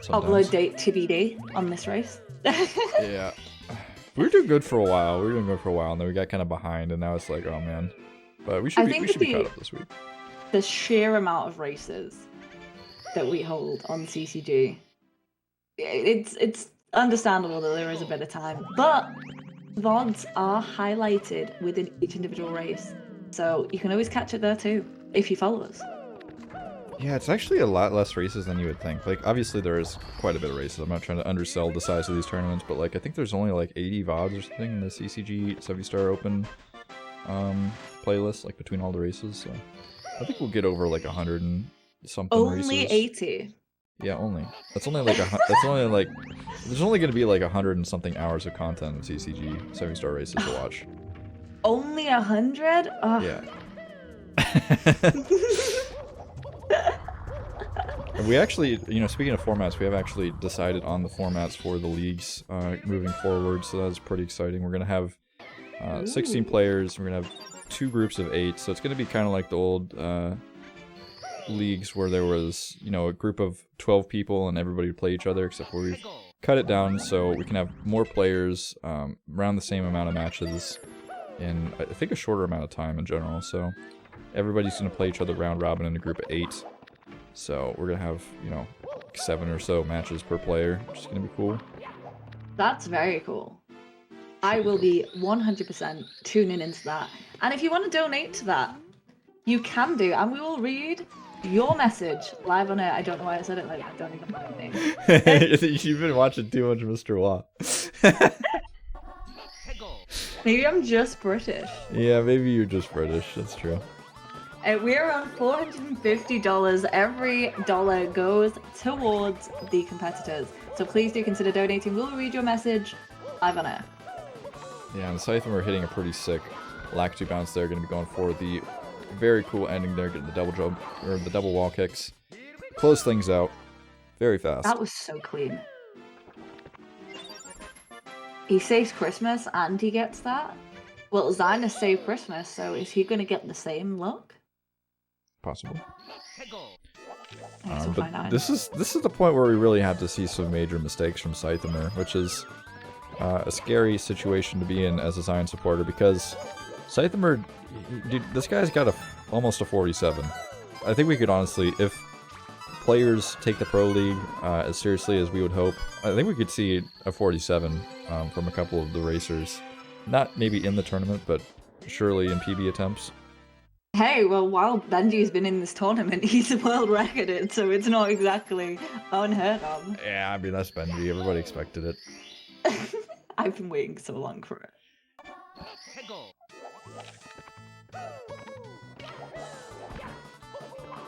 Sometimes. Upload date TBD on this race. Yeah. We were doing good for a while. And then we got kind of behind, and now it's like, oh man. But we should be caught up this week. The sheer amount of races that we hold on CCG, it's understandable that there is a bit of time, but VODs are highlighted within each individual race, so you can always catch it there too if you follow us. Yeah, it's actually a lot less races than you would think. Like, obviously there is quite a bit of races. I'm not trying to undersell the size of these tournaments, but like I think there's only like 80 VODs or something in the CCG 70-star Open playlist, like between all the races. So I think we'll get over like 100 and something races. Only 80. Yeah, only. That's only like that's only like there's only going to be like 100 and something hours of content in CCG 70-star races to watch. Only 100? Oh. Yeah. We actually, speaking of formats, we have actually decided on the formats for the leagues moving forward, so that's pretty exciting. We're going to have 16 players, we're going to have 2 groups of 8, so it's going to be kind of like the old leagues where there was, a group of 12 people and everybody would play each other, except where we've cut it down so we can have more players, around the same amount of matches in, I think, a shorter amount of time in general, so everybody's going to play each other round robin in a group of 8. So we're going to have, 7 or so matches per player, which is going to be cool. That's very cool. I will be 100% tuning into that. And if you want to donate to that, you can do, and we will read your message live on air. I don't know why I said it like that. I don't even know my name. You've been watching too much Mr. Wah. Maybe I'm just British. Yeah, maybe you're just British. That's true. We're on $450. Every dollar goes towards the competitors. So please do consider donating. We'll read your message live on air. Yeah, and Scythamer hitting a pretty sick Lakitu bounce there. Going to be going for the very cool ending there, getting the double jump, or the double wall kicks. Close things out very fast. That was so clean. He saves Christmas and he gets that? Well, Xein has saved Christmas, so is he going to get the same look? Possible. I guess we'll find out. This is the point where we really have to see some major mistakes from Scythamer, which is a scary situation to be in as a Xein supporter, because Scythamer, dude, this guy's got almost a 47. I think we could honestly, if players take the Pro League as seriously as we would hope, I think we could see a 47 from a couple of the racers. Not maybe in the tournament, but surely in PB attempts. Hey, well, while Benji's been in this tournament, he's world recorded, so it's not exactly unheard of. Yeah, I mean, that's Benji. Everybody expected it. I've been waiting so long for it.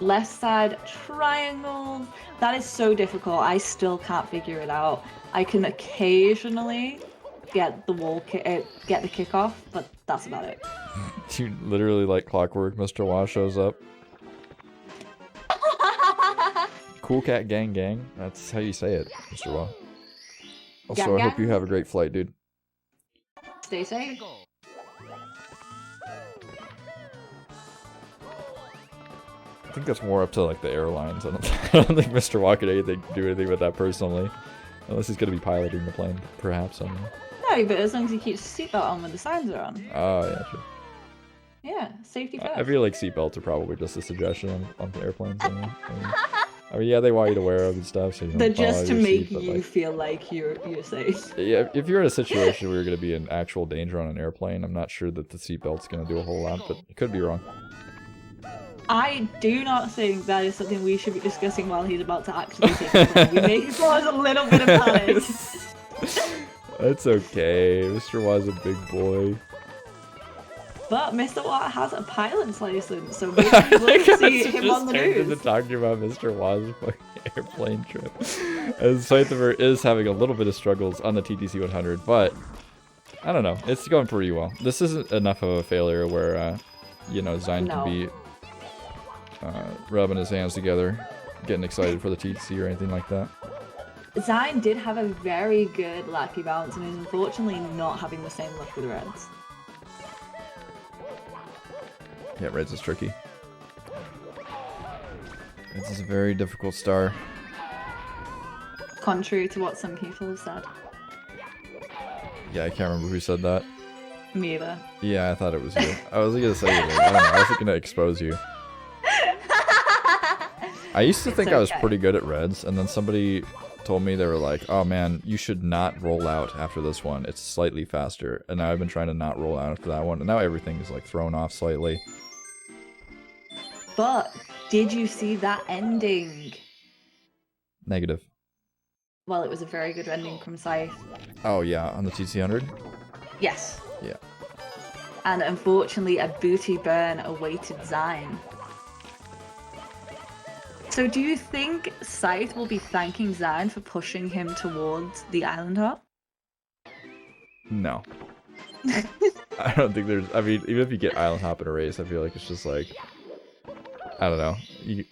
Left side triangle. That is so difficult. I still can't figure it out. I can occasionally get the get the kick off, but that's about it. You literally, like clockwork, Mr. Wah shows up. Cool cat gang gang. That's how you say it, Mr. Wah. Also, Gang, I hope gang. you have a great flight, dude. Stay safe. I think that's more up to like the airlines. I don't think Mr. Wah could do anything with that personally, unless he's gonna be piloting the plane, perhaps. I don't know. No, but as long as he keeps his seatbelt on when the signs are on. Oh yeah, sure. Yeah, safety first. I feel like seatbelts are probably just a suggestion on airplanes. Anyway. I mean, yeah, they want you to wear them and stuff, so you don't They're fall out just of to your make seat, but, you like, feel like you're safe. yeah, if you're in a situation where you're going to be in actual danger on an airplane, I'm not sure that the seatbelt's going to do a whole lot, but it could be wrong. I do not think that is something we should be discussing while he's about to actually take the plane. You make it cause a little bit of panic. That's okay. Mr. Wah's a big boy. But Mr. Watt has a pilot's license, so maybe we'll see him on the Turned into news. talking about Mr. Wah's fucking airplane trip. As Scythamer is having a little bit of struggles on the TTC 100, but I don't know. It's going pretty well. This isn't enough of a failure where, you know, Xein can be rubbing his hands together, getting excited for the TTC or anything like that. Xein did have a very good lucky bounce and is unfortunately not having the same luck with Reds. Yeah, Reds is tricky. Reds is a very difficult star. Contrary to what some people have said. Yeah, I can't remember who said that. Me either. Yeah, I thought it was you. I was gonna say it. I don't know. I was gonna expose you. I used to think I was pretty good at Reds, and then somebody told me, they were like, oh man, you should not roll out after this one. It's slightly faster. And now I've been trying to not roll out after that one, and now everything is like thrown off slightly. But did you see that ending? Negative. Well, it was a very good ending from Scythe. Oh yeah, on the TC100? Yes. Yeah. And unfortunately, a booty burn awaited Xein. So do you think Scythe will be thanking Xein for pushing him towards the island hop? No. I don't think there's... I mean, even if you get island hop in a race, I feel like it's just like... I don't know. You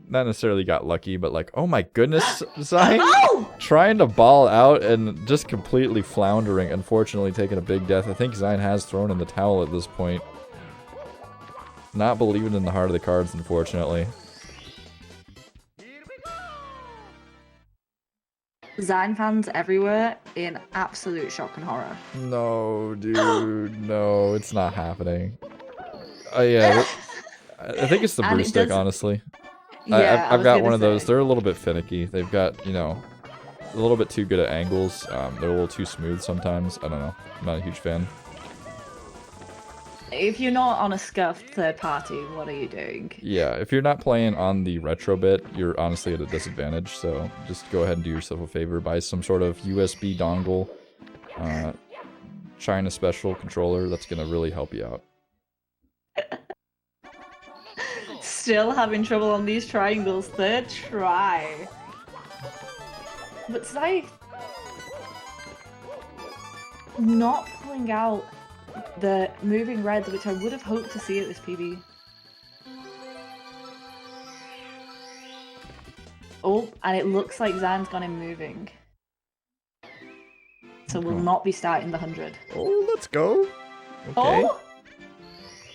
not necessarily got lucky, but like, oh my goodness, Xein! Oh! Trying to ball out and just completely floundering, unfortunately taking a big death. I think Xein has thrown in the towel at this point. Not believing in the heart of the cards, unfortunately. Xein fans everywhere in absolute shock and horror. No, dude, no, it's not happening. Yeah, I think it's the brew stick, honestly. Yeah, I've got one of those. They're a little bit finicky. They've got, you know, a little bit too good at angles. They're a little too smooth sometimes. I don't know. I'm not a huge fan. If you're not on a scuffed third party, what are you doing? Yeah, if you're not playing on the retro bit, you're honestly at a disadvantage. So just go ahead and do yourself a favor. Buy some sort of USB dongle, China special controller. That's going to really help you out. Still having trouble on these triangles. Third try. But Scythe... not pulling out the moving reds, which I would have hoped to see at this PB. Oh, and it looks like Xein's gone in moving. So we'll not be starting the 100. Oh, let's go. Okay. Oh!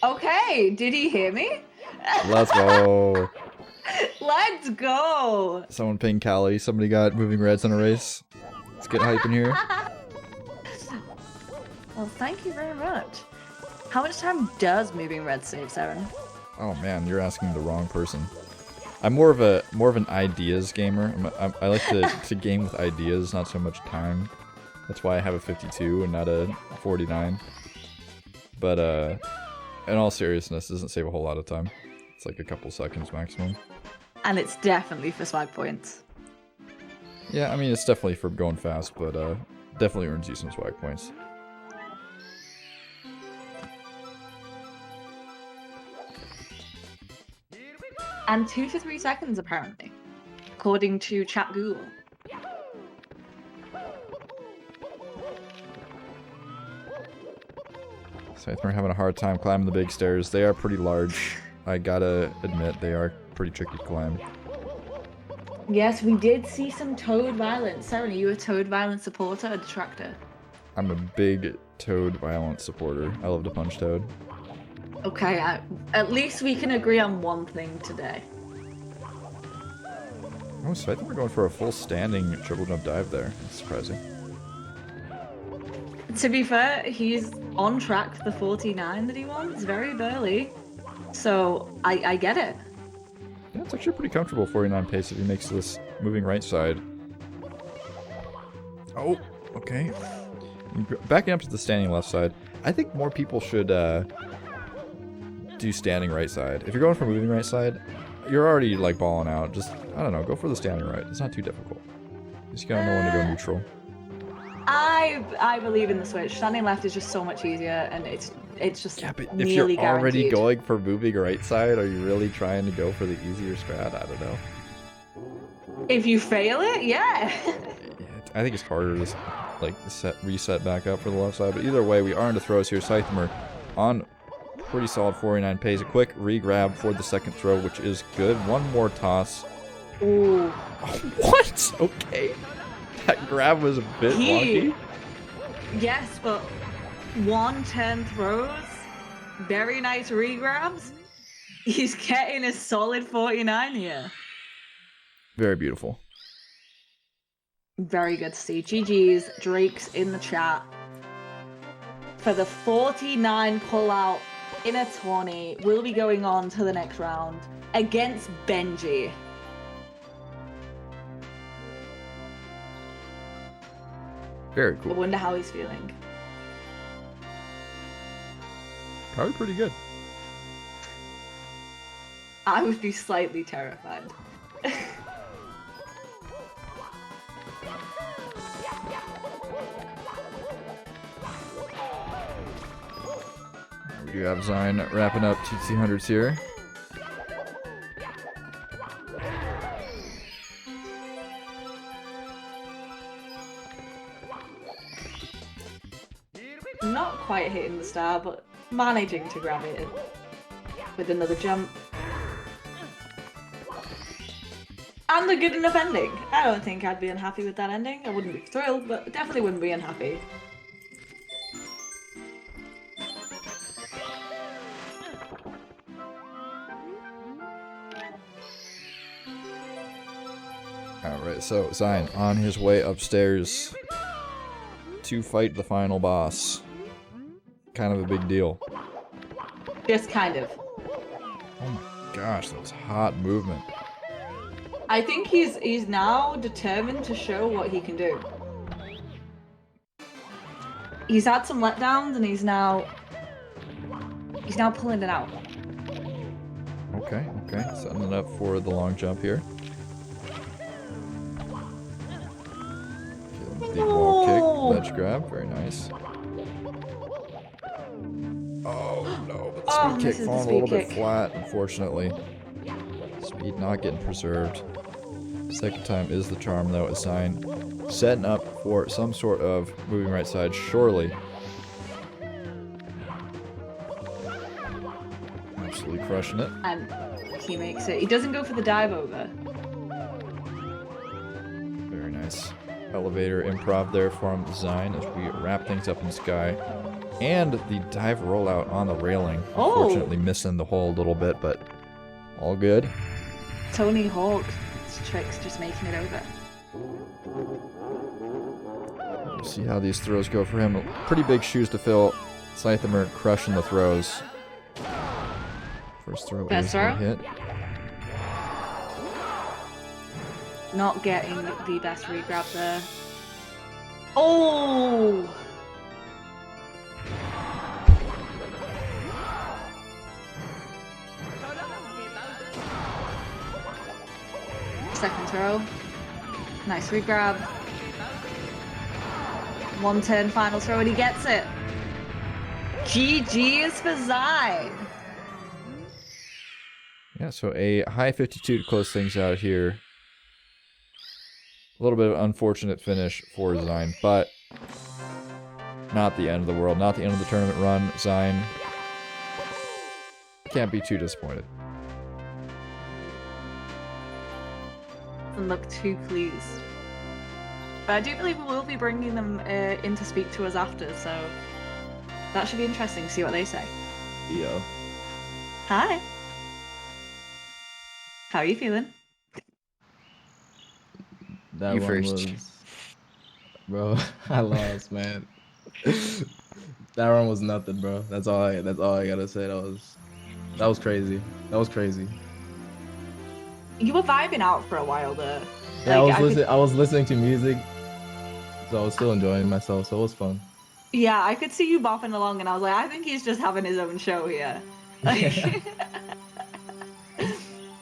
Okay, did he hear me? Let's go. Let's go! Someone pinged Callie. Somebody got moving reds in a race. Let's get hype in here. Well, thank you very much. How much time does moving red save, Saren? Oh man, you're asking the wrong person. I'm more of an ideas gamer. I like to game with ideas, not so much time. That's why I have a 52 and not a 49. But in all seriousness, it doesn't save a whole lot of time. It's like a couple seconds maximum. And it's definitely for swag points. Yeah, I mean it's definitely for going fast, but definitely earns you some swag points. And 2 to 3 seconds, apparently, according to Chat Google. Scythamer having a hard time climbing the big stairs. They are pretty large. I gotta admit, they are pretty tricky to climb. Yes, we did see some Toad violence. Saren, are you a Toad violence supporter or detractor? I'm a big Toad violence supporter. I love to punch Toad. Okay, at least we can agree on one thing today. Oh, Scythamer going for a full standing triple jump dive there. That's surprising. To be fair, he's on track for the 49 that he wants, very burly. So, I get it. Yeah, it's actually a pretty comfortable 49 pace if he makes this moving right side. Oh, okay. Backing up to the standing left side. I think more people should do standing right side. If you're going for moving right side, you're already like balling out. Just, I don't know, go for the standing right. It's not too difficult. You just gotta know when to go neutral. I believe in the switch. Standing left is just so much easier, and it's just Yeah, but if nearly you're already guaranteed. going for moving right side, are you really trying to go for the easier strat? I don't know. If you fail it, yeah. Yeah, I think it's harder to like reset back up for the left side. But either way, we are into throws here. Scythamer on pretty solid 49 pays. A quick re-grab for the second throw, which is good. One more toss. Ooh. Oh, what? Okay. That grab was a bit wonky. Yes, but 1-10 throws, very nice re-grabs. He's getting a solid 49 here. Very beautiful. Very good to see. GG's, Drake's in the chat for the 49 pullout in a tourney. We'll be going on to the next round against Benji. Very I cool. wonder how he's feeling. Probably pretty good. I would be slightly terrified. We do have Xein wrapping up TT100s here. Not quite hitting the star, but managing to grab it with another jump. And a good enough ending. I don't think I'd be unhappy with that ending. I wouldn't be thrilled, but definitely wouldn't be unhappy. Alright, so Xein on his way upstairs to fight the final boss. Kind of a big deal. Just kind of. Oh my gosh, that was hot movement. I think he's now determined to show what he can do. He's had some letdowns and he's now pulling it out. Okay, setting it up for the long jump here. The wall kick, ledge grab, very nice. Oh no, but the speed kick falling a little bit flat, unfortunately. Speed not getting preserved. Second time is the charm though, as Xein setting up for some sort of moving right side, surely. Absolutely crushing it. And he makes it. He doesn't go for the dive over. Very nice. Elevator improv there from xein as we wrap things up in the sky. And the dive rollout on the railing. Oh. Unfortunately missing the hole a little bit, but all good. Tony Hawk's tricks just making it over. We'll see how these throws go for him. Pretty big shoes to fill. Scythamer crushing the throws. First throw Best is throw? a hit. Not getting the best regrab there. Oh! Second throw. Nice regrab. One turn final throw and he gets it. GG is for xein. Yeah, so a high 52 to close things out here. A little bit of an unfortunate finish for xein, but not the end of the world, not the end of the tournament run. Xein can't be too disappointed. Doesn't look too pleased. But I do believe we will be bringing them in to speak to us after, so that should be interesting to see what they say. Yo. Hi. How are you feeling? That You one first. was... Bro, I lost, man. That run was nothing, bro. That's all I gotta say. That was crazy. That was crazy. You were vibing out for a while there. Yeah, Like, I was listening to music, so I was still enjoying myself, so it was fun. Yeah, I could see you bopping along, and I was like, I think he's just having his own show here.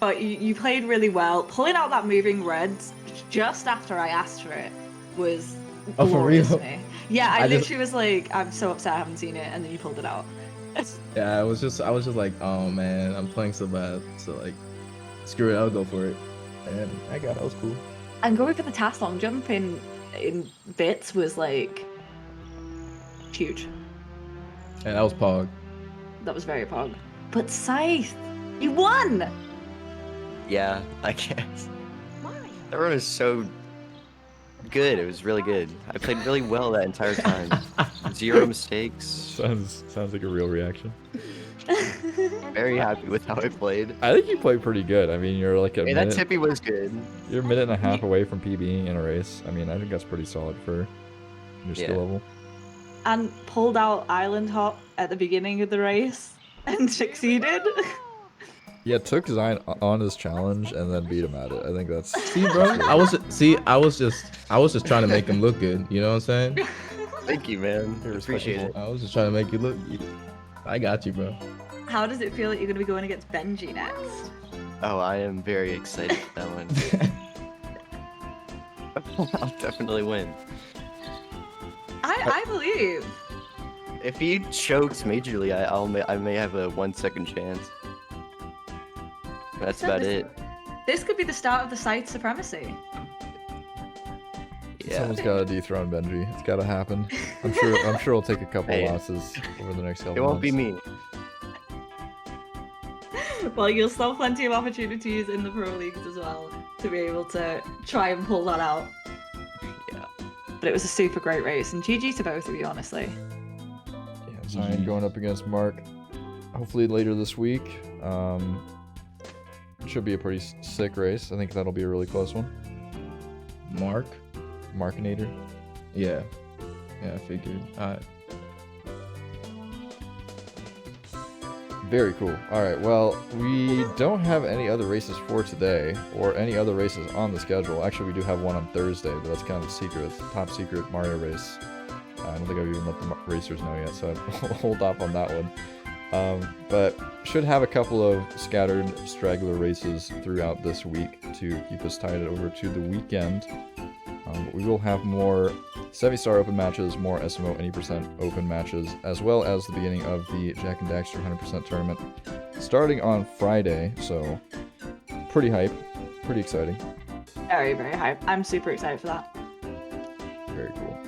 But you played really well. Pulling out that moving reds just after I asked for it was Oh, for glorious real? to me. Yeah, I I just- literally was like, I'm so upset I haven't seen it, and then you pulled it out. Yeah, I was just like, oh man, I'm playing so bad, so like, screw it, I'll go for it, and I got it. That was cool. And going for the task long jump in bits was like huge. And that was Pog. That was very pog. But Scythe, you won! Yeah, I guess. That run is so good. It was really good. I played really well that entire time. 0 mistakes. Sounds like a real reaction. Very happy with how I played. I think you played pretty good. I mean, you're like a Hey, that minute, tippy was good. you're a minute and a half away from PBing in a race. I mean, I think that's pretty solid for your skill Yeah. level. And pulled out Island Hop at the beginning of the race and succeeded. Yeah, took xein on his challenge and then beat him at it. I think that's See, bro, I was just trying to make him look good. You know what I'm saying? Thank you, man. Appreciate it. I was just trying to make you look. I got you, bro. How does it feel that you're going to be going against Benji next? Oh, I am very excited for that one. I'll definitely win. I believe. If he chokes majorly, I may have a 1 second chance. That's So about this- it. This could be the start of the site supremacy. Yeah. Someone's got to dethrone Benji. It's got to happen. I'm sure it'll take a couple Hey. losses over the next couple It won't be months. me. Well, you'll still have plenty of opportunities in the pro leagues as well to be able to try and pull that out. Yeah. But it was a super great race, and GG to both of you, honestly. Yeah, xein going up against Mark. Hopefully later this week. It should be a pretty sick race. I think that'll be a really close one. Mark. Markinator. Yeah. Yeah, I figured. Very cool. All right. Well, we don't have any other races for today, or any other races on the schedule. Actually, we do have one on Thursday, but that's kind of a secret, top secret Mario race. I don't think I've even let the racers know yet, so I'll hold off on that one. But should have a couple of scattered straggler races throughout this week to keep us tied over to the weekend. But we will have more 70-star open matches, more SMO any percent open matches, as well as the beginning of the Jack and Daxter 100% tournament starting on Friday. So pretty hype, pretty exciting. Very, very hype. I'm super excited for that. Very cool.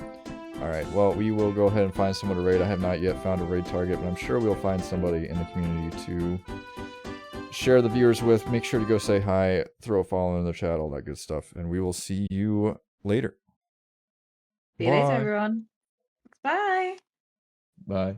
All right. Well, we will go ahead and find someone to raid. I have not yet found a raid target, but I'm sure we'll find somebody in the community to share the viewers with. Make sure to go say hi, throw a follow in the chat, all that good stuff, and we will see you later. See you later, Bye. everyone. Bye. Bye.